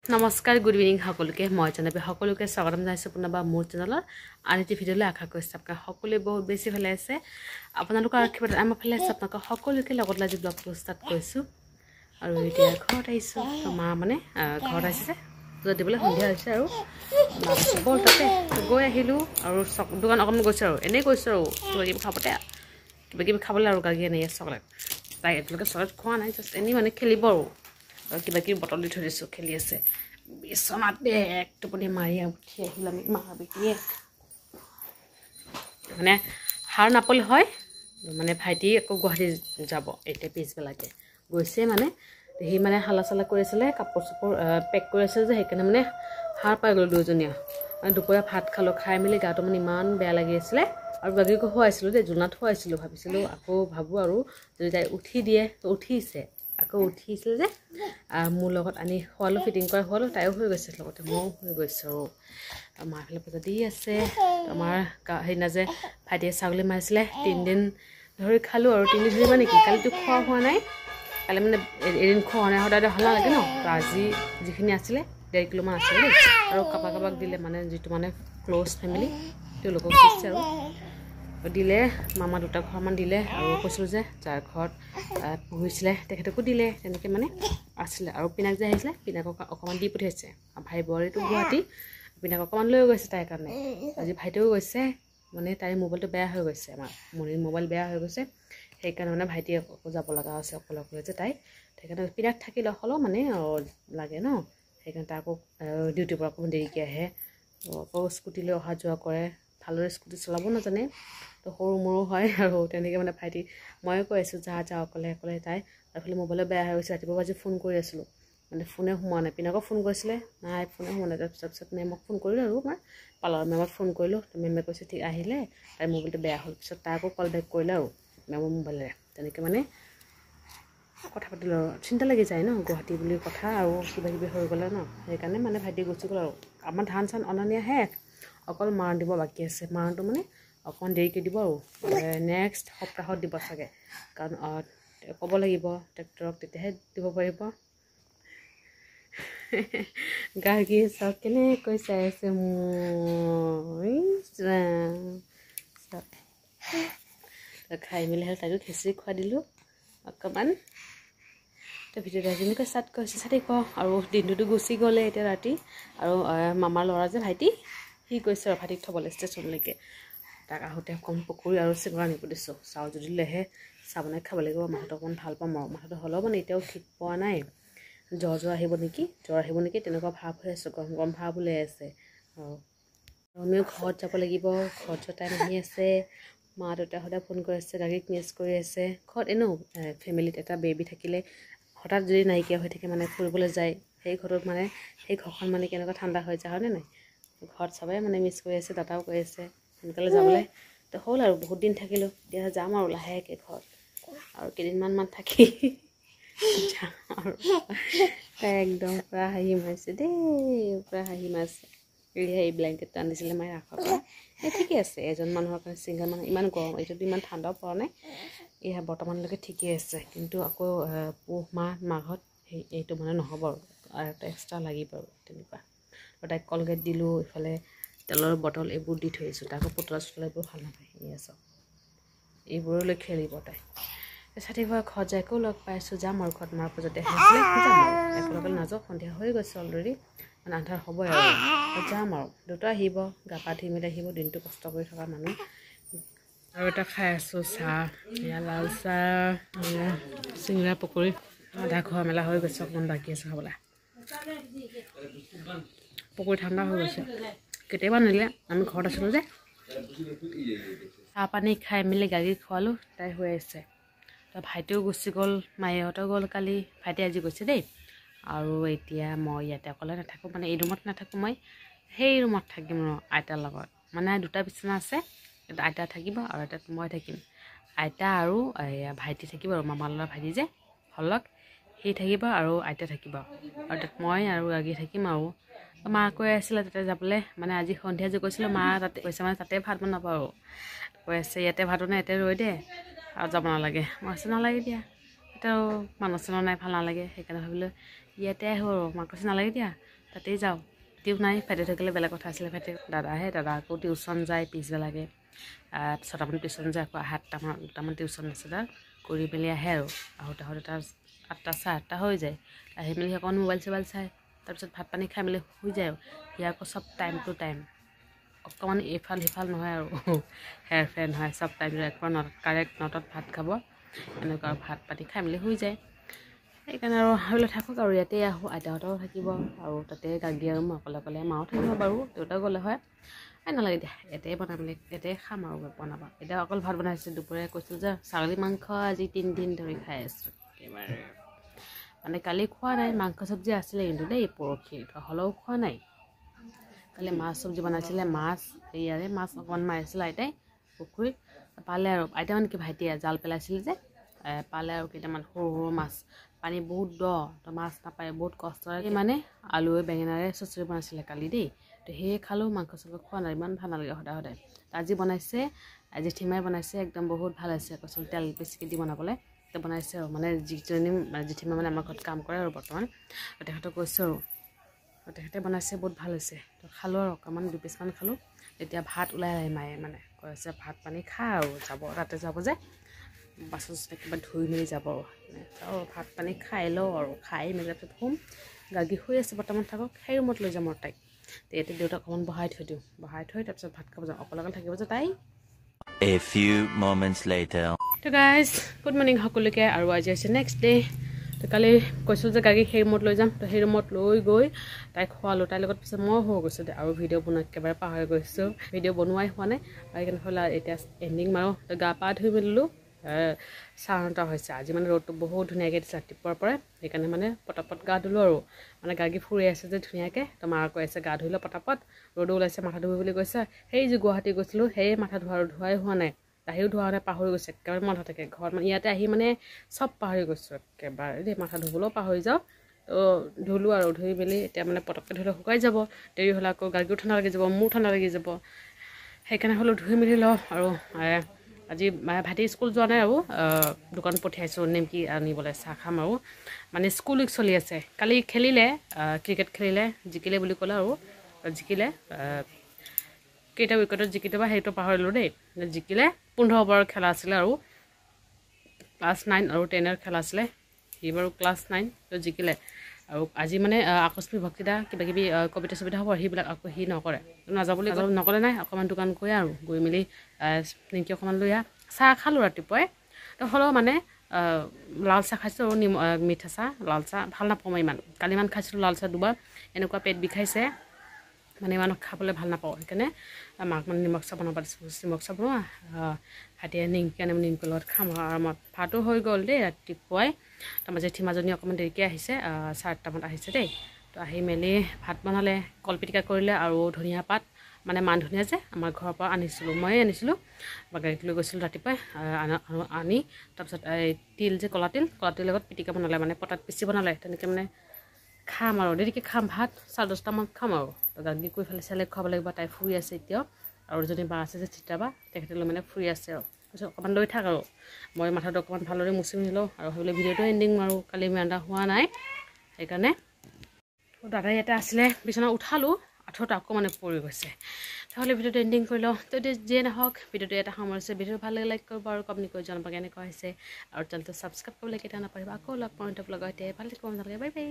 নমস্কাৰ good evening সকলোকে মই জানাবি সকলোকে স্বাগতম জনাইছোঁ পুনৰবাৰ মোৰ চেনেলত আন এটি ভিডিঅ'লৈ আশা কৰিছোঁ আপোনাক সকলোৱে বহুত বেছি ভালে আছে আপোনালোকৰ আশীৰ্বাদ আমাৰ ভালে আছে আপোনাক সকলোকে লগত আজি ব্লগটো ষ্টাৰ্ট কৰিছোঁ আৰু এতিয়া ঘৰত আহিছোঁ মা মানে ঘৰত আহিছে য'ত দিবলৈ সন্ধিয়া হৈছে আৰু বৰ তাতে গৈ আহিলোঁ আৰু দোকান অকণমান গৈছোঁ আৰু এনেই গৈছোঁ আৰু কিবা কিবি খাবলৈ আৰু গাড়ী আনি চকলেট তাই এতিয়ালৈকে চকলেট খোৱা নাই জাষ্ট এনেই মানে খেলিব আৰু কিবা কিবি বটল দি থৈ দিছোঁ খেলি আছে বিচনাতে এক টোপনি মাৰি উঠি আহিলোঁ আমি মা বিকিয়ে মানে সাৰ নাপালে হয় মানে ভাইটি আকৌ গুৱাহাটী যাব এতিয়া পিছবেলাকে গৈছে মানে সি মানে হালা চালা কৰি আছিলে কাপোৰ চাপোৰ পেক কৰি আছিল যে সেইকাৰণে মানে সাৰ পাই গ'লোঁ দুয়োজনীয়া মানে দুপৰীয়া ভাত খালোঁ খাই মেলি গাটো মানে ইমান বেয়া লাগি আছিলে আৰু বাকীকো খুৱাইছিলোঁ দেই জোনাত খুৱাইছিলোঁ ভাবিছিলোঁ আকৌ ভাবোঁ আৰু যদি তাই উঠি দিয়ে তো উঠিছে আকৌ উঠিছিল যে মোৰ লগত আনি খোৱালোঁ ফিটিং কৰা খোৱালোঁ তাইও হৈ গৈছে লগতে ময়ো হৈ গৈছোঁ আৰু মাৰ ফালে পূজা দি আছে আমাৰ সেইদিনা যে ভাইটিয়ে ছাগলী মাৰিছিলে 3 দিন ধৰি খালোঁ আৰু 3 দিন ধৰি মানে কি কালিতো খোৱা হোৱা নাই কালি মানে এদিন খোৱা নাই সদায় ভাল নালাগে ন তো আজি যিখিনি আছিলে 1.5 কিলোমান আছিলে দেই আৰু কাবাক দিলে মানে যিটো মানে ক্ল'জ ফেমিলি তেওঁলোকক দিছে আৰু দিলে মামা 2টা ঘৰমান দিলে আৰু কৈছিলোঁ যে যাৰ ঘৰত পুহিছিলে তেখেতকো দিলে তেনেকৈ মানে আছিলে আৰু পিনাক যে আহিছিলে পিনাকক অকণমান দি পঠিয়াইছে ভাই বোৱাৰীটো গুৱাহাটী পিনাক অকণমান লৈ গৈছে তাইৰ কাৰণে আজি ভাইটিও গৈছে মানে তাইৰ মোবাইলটো বেয়া হৈ গৈছে আমাৰ মনিৰ মোবাইল বেয়া হৈ গৈছে সেইকাৰণে মানে ভাইটি আকৌ যাব লগা হৈছে অকলে যে তাই সেইকাৰণে পিনাক থাকিলে হ'লেও মানে লাগে ন সেইকাৰণে তাই আকৌ ডিউটিৰ পৰা অকণমান দেৰিকৈ আহে আকৌ স্কুটিলৈ অহা যোৱা কৰে ভালদৰে স্কুটি চলাব নাজানে তো সৰু মৰো হয় আৰু তেনেকৈ মানে ভাইটি ময়ে কৈ আছোঁ যা অকলে তাই এইফালে মোবাইলো বেয়া হৈ গৈছে ৰাতিপুৱা আজি ফোন কৰি আছিলোঁ মানে ফোনে সোমোৱা নাই পিনাকক ফোন কৰিছিলে নাই ফোনে সোমোৱা নাই তাৰপিছত মেমক ফোন কৰিলোঁ আৰু আমাৰ পাৰ্লাৰ মেমক ফোন কৰিলোঁ মেমে কৈছে ঠিক আহিলে তাইৰ মোবাইলটো বেয়া হ'ল পিছত তাই আকৌ কল বেক কৰিলে আৰু মেমৰ মোবাইলেৰে তেনেকৈ মানে কথা পাতিলোঁ আৰু চিন্তা লাগি যায় ন গুৱাহাটী বুলি কথা আৰু কিবা কিবি হৈ গ'লে ন সেইকাৰণে মানে ভাইটি গুচি গ'ল আৰু আমাৰ ধান চান অনা নিয়া শেষ অকল মাৰ দিব বাকী আছে মাৰটো মানে অকণমান দেৰিকৈ দিব আৰু নেক্সট সপ্তাহত দিব চাগে কাৰণ ক'ব লাগিব ট্ৰেক্টৰক তেতিয়াহে দিব পাৰিব গাৰ্গী চাওক কেনেকৈ চাই আছে খাই মেলি হ'লে তাইকো খিচিৰি খুৱাই দিলোঁ অকণমান তো ভিডিঅ'টো যেনেকৈ ষ্টাৰ্ট কৰিছে চাই ক আৰু দিনটোতো গুচি গ'লে এতিয়া ৰাতি আৰু মামাৰ ল'ৰা যে ভাইটি সি গৈছে আৰু ভাইটিক থ'বলৈ ষ্টেচনলৈকে তাক আহোঁতে অকণ পকৰি আৰু চিঙৰা নিব দিছোঁ চাউল যদি লেহে চাহ বনাই খাব লাগিব মাথাটো অকণমান ভাল পাম আৰু মাথাটো হ'লেও মানে এতিয়াও ঠিক পোৱা নাই জ্বৰ আহিব নেকি তেনেকুৱা ভাৱ হৈ আছে গৰম ভাৱ ওলাই আছে আৰু আমিও ঘৰত যাব লাগিব ঘৰত যোৱা টাইম আহি আছে মা দেউতা সদায় ফোন কৰি আছে গাড়ীক মিছ কৰি আছে ঘৰত এনেও ফেমিলিত এটা বেবী থাকিলে হঠাৎ যদি নাইকিয়া হৈ থাকে মানে ফুৰিবলৈ যায় সেই ঘৰত মানে সেই ঘৰখন মানে কেনেকুৱা ঠাণ্ডা হৈ যায় হয়নে নাই ঘৰত চবেই মানে মিছ কৰি আছে দাদাও কৈ আছে সোনকালে যাবলৈ তো হ'ল আৰু বহুত দিন থাকিলোঁ এতিয়া যাম আৰু লাহেকৈ ঘৰত আৰু কেইদিনমান থাকি যাম আৰু তাই একদম পূৰা হাঁহি মাৰিছে দেই পূৰা হাঁহি মাৰিছে এই ব্লেংকেটটো আনিছিলে মায়ে ৰাখৰ পৰা এই ঠিকে আছে এজন মানুহৰ কাৰণে ছিংগল মানুহ ইমান গৰম এইটোতো ইমান ঠাণ্ডাও পৰা নাই এয়া বৰ্তমানলৈকে ঠিকেই আছে কিন্তু আকৌ পুহ মাঘত এইটো মানে নহ'ব আৰু এটা এক্সট্ৰা লাগিব আৰু তেনেকুৱা আৰু তাইক কলগেট দিলোঁ ইফালে তেলৰ বটল এইবোৰ দি থৈ আহিছোঁ তাকো পুতলা চুতলা এইবোৰ ভাল নাপায় এয়া চব এইবোৰলৈ খেলিব তাই ৰাতিপুৱা ঘৰত যাই আকৌ লগ পাইছোঁ যাম আৰু ঘৰত মাৰ পূজাতে আহিছিলে যাম আৰু একেলগে নাযাওঁ সন্ধিয়া হৈ গৈছে অলৰেডি মানে আন্ধাৰ হ'বই আৰু যাম আৰু দুটা আহিব গা পা ধুই মেলি আহিব দিনটো কষ্ট কৰি থকা মানুহ আৰু এটা খাই আছোঁ চাহ এয়া লাল চাহ চিঙৰা পকৰি আধা খোৱা মেলা হৈ গৈছে অকণমান বাকী আছে খাবলৈ পকৰি ঠাণ্ডা হৈ গৈছে কেতিয়াবা নিলে আমি ঘৰত আছিলোঁ যে চাহ পানী খাই মেলি গাড়ী খোৱালোঁ তাই হৈ আছে তো ভাইটিও গুচি গ'ল মায়েহঁতেও গ'ল কালি ভাইটি আজি গৈছে দেই আৰু এতিয়া মই ইয়াতে অকলে নাথাকোঁ মানে এই ৰুমত নাথাকোঁ মই সেই ৰুমত থাকিম ন আইতাৰ লগত মানে 2টা বিচনা আছে এটা আইতা থাকিব আৰু এটাত মই থাকিম আইতা আৰু ভাইটি থাকিব আৰু মামাৰ ল'ৰা ভাইটি যে হলক সি থাকিব আৰু আইতা থাকিব আৰু তাত মই আৰু গাগী থাকিম আৰু মা কৈ আছিলে তাতে যাবলৈ মানে আজি সন্ধিয়া যে কৈছিলোঁ মা তাতে কৈছে মানে তাতে ভাত বনাব আৰু কৈ আছে ইয়াতে ভাত বনাই ইয়াতে ৰৈ দে আৰু যাব নালাগে মই নালাগে দিয়া এতিয়াও মানুহ চানুহ নাই ভাল নালাগে সেইকাৰণে ভাবিলোঁ ইয়াতে আহোঁ আৰু মাক কৈছে নালাগে দিয়া তাতেই যাওঁ তেও নাই ভাইটি থাকিলে বেলেগ কথা আছিলে ভাইটি দাদা আহে দাদা আকৌ টিউশ্যন যায় পিছবেলাকে 6টামান টিউশ্যন যায় আকৌ 7টামান টিউশ্যন আছে তাৰ কৰি মেলি আহে আৰু আহোঁতে আহোঁতে তাৰ 8টা 8:30 হৈ যায় আহি মেলি অকণ মোবাইল চোবাইল চাই তাৰপিছত ভাত পানী খাই মেলি শুই যায় আৰু সি আকৌ চব টাইম টু টাইম অকণমান ইফাল সিফাল নহয় আৰু হেৰ ফেৰ নহয় চব টাইম একবাৰ কাৰেক্ট 9টাত ভাত খাব এনেকুৱা ভাত পাতি খাই মেলি শুই যায় সেইকাৰণে আৰু ভাবিলে থাকক আৰু ইয়াতে আহোঁ আইতাহঁতেও থাকিব আৰু তাতে গাগী আৰু মই অকলে মাও থাকিব বাৰু দেউতা গ'লে হয় নালাগে দিয়া ইয়াতে বনাই মেলি ইয়াতে খাম আৰু বনাবা এতিয়া অকল ভাত বনাইছে দুপৰীয়া কৈছোঁ যে ছাগলী মাংস আজি 3 দিন ধৰি খাই আছোঁ একেবাৰে মানে কালি খোৱা নাই মাংস চব্জি আছিলে কিন্তু দেই পৰহি হ'লেও খোৱা নাই কালি মাছ চব্জি বনাইছিলে মাছ ইয়াৰে মাছ অকণমান মাৰিছিলে আইতাই পুখুৰীত পালে আৰু আইতা মানে কি ভাইটিয়ে জাল পেলাইছিলে যে পালে আৰু কেইটামান সৰু সৰু মাছ পানী বহুত দ তো মাছ নাপায় বহুত কষ্টৰে মানে আলুৱে বেঙেনাৰে চচৰি বনাইছিলে কালি দেই তো সেয়ে খালোঁ মাংস চাংস খোৱা নাই ইমান ভাল নালাগে সদায় আজি বনাইছে জেঠীমাই বনাইছে একদম বহুত ভাল হৈছে কৈছিল তেল বেছিকৈ দি বনাবলৈ তো বনাইছে আৰু মানে যিজনী জেঠীমা মানে আমাৰ ঘৰত কাম কৰে আৰু বৰ্তমান তেখেতক কৈছোঁ আৰু তেখেতে বনাইছে বহুত ভাল হৈছে তো খালোঁ আৰু অকণমান 2 পিচমান খালোঁ এতিয়া ভাত ওলাই আহে মায়ে মানে কৈছে ভাত পানী খা আৰু যাব তাতে যাব যে বাচন চাচন কিবা ধুই মেলি যাব আৰু ভাত পানী খাই লওঁ আৰু খাই মেলি তাৰপিছত শুম গাগী শুই আছে বৰ্তমান থাকক সেই ৰুমত লৈ যাম আৰু তাইক এতিয়া দেউতাক অকণমান বহাই থৈ দিওঁ বহাই থৈ তাৰপিছত ভাত খাব যাওঁ অকলে থাকিব যে তাই A few moments later. তো গাইজ গুড মৰ্ণিং সকলোকে আৰু আজি হৈছে নেক্সট ডে তো কালি কৈছোঁ যে গাগী সেই ৰুমত লৈ যাম তো সেই ৰুমত লৈ গৈ তাইক খোৱালোঁ তাইৰ লগত পিছত মই হৈ গৈছোঁ দে আৰু ভিডিঅ' বনোৱা একেবাৰে পাহৰি গৈছোঁ ভিডিঅ' বনোৱাই হোৱা নাই আৰু সেইকাৰণে হ'লে এতিয়া এণ্ডিং মাৰোঁ তো গা পা ধুই মেলিলোঁ 9:30 হৈছে আজি মানে ৰ'দটো বহুত ধুনীয়াকৈ দিছে ৰাতিপুৱাৰ পৰাই সেইকাৰণে মানে পটাপট গা ধুলোঁ আৰু মানে গাগী ফুৰি আছে যে ধুনীয়াকৈ তো মাৰ কৈ আছে গা ধুই লওঁ পটাপট ৰ'দো ওলাইছে মাথা ধুই বুলি কৈছে সেই যে গুৱাহাটী গৈছিলোঁ সেয়ে মাথা ধোৱাই হোৱা নাই তাহিও ধোৱা নাই পাহৰি গৈছে একেবাৰে মনত থাকে ঘৰত মানে ইয়াতে আহি মানে চব পাহৰি গৈছোঁ একেবাৰে দেই মাথা ধুবলৈও পাহৰি যাওঁ তো ধুলোঁ আৰু ধুই মেলি এতিয়া মানে পটককৈ ধুলে শুকাই যাব দেৰি হ'লে আকৌ গাগীও ঠাণ্ডা লাগি যাব মোৰ ঠাণ্ডা লাগি যাব সেইকাৰণে হ'লেও ধুই মেলি লওঁ আৰু আজি ভাইটি স্কুল যোৱা নাই আৰু দোকান পঠিয়াইছোঁ নিমকি আনিবলৈ চাহ খাম আৰু মানে স্কুল উইক চলি আছে কালি খেলিলে ক্ৰিকেট খেলিলে জিকিলে বুলি ক'লে আৰু জিকিলে কেইটা উইকেটত জিকিলে বা সেইটো পাহৰিলোঁ দেই জিকিলে 15 অভাৰৰ খেলা আছিলে আৰু ক্লাছ 9 আৰু 10ৰ খেলা আছিলে সি বাৰু ক্লাছ 9 তো জিকিলে আৰু আজি মানে আকস্মিক ভক্তিদা কিবা কিবি কবিতা চবিতা হ'ব সেইবিলাক আকৌ সি নকৰে নাযাব বুলি নকলে নাই অকণমান দোকান গৈ আৰু গৈ মেলি নিমকি অকণমান লৈ চাহ খালোঁ ৰাতিপুৱাই তো হ'লেও মানে লাল চাহ খাইছোঁ আৰু মিঠা চাহ লাল চাহ ভাল নাপাওঁ মই ইমান কালি ইমান খাইছিলোঁ লাল চাহ দুবাৰ এনেকুৱা পেট বিষাইছে মানে ইমান খাবলৈ ভাল নাপাওঁ সেইকাৰণে মাক মানে নিমখ চাহ বনাব দিছোঁ নিমখ চাহ বনোৱা ভাইটিয়ে নিমকি আনে নিমকিৰ লগত খাম আৰামত ভাতো হৈ গ'ল দেই ৰাতিপুৱাই তাৰমানে জেঠীমাজনী অকণমান দেৰিকৈ আহিছে 8টামানত আহিছে দেই তো আহি মেলি ভাত বনালে কলপিটিকা কৰিলে আৰু ধনিয়া পাত মানে মান ধনিয়া যে আমাৰ ঘৰৰ পৰা আনিছিলোঁ ময়ে আনিছিলোঁ বা গাড়ীত লৈ গৈছিলোঁ ৰাতিপুৱাই আনি তাৰপিছত এই তিল যে কলা তিলৰ লগত পিটিকা বনালে মানে পটাত পিচি বনালে তেনেকৈ মানে খাম আৰু দেৰিকৈ খাম ভাত 10:30 খাম আৰু গাগী কৈ ফালে চালে খুৱাব লাগিব তাই ফুৰি আছে এতিয়াও আৰু যদি বা আছে যে চিত্ৰাবা তেখেতলৈ মানে ফুৰি আছে আৰু তাৰপিছত অকণমান লৈ থাক আৰু মই মাথাটো অকণমান ভালদৰে মুচি নিলোঁ আৰু সেইবিলাক ভিডিঅ'টো এণ্ডিং মাৰোঁ কালি ইমান হোৱা নাই সেইকাৰণে দাদা ইয়াতে আছিলে বিচনা উঠালোঁ আঁঠুত আকৌ মানে পৰি গৈছে তাহলে ভিডিঅ'টো এণ্ডিং কৰি লওঁ তো যিয়ে নহওক ভিডিঅ'টো এটা সামৰিছে ভিডিঅ'টো ভাল লাগে লাইক কৰিব আৰু কমেণ্ট কৰি জনাব কেনেকুৱা হৈছে আৰু চেনেলটো ছাবস্ক্ৰাইব কৰিবলৈ কেতিয়া নাপাৰিব আকৌ লগ পাওঁ লগাইতে ভালকৈ ক'ব নালাগে বাই বাই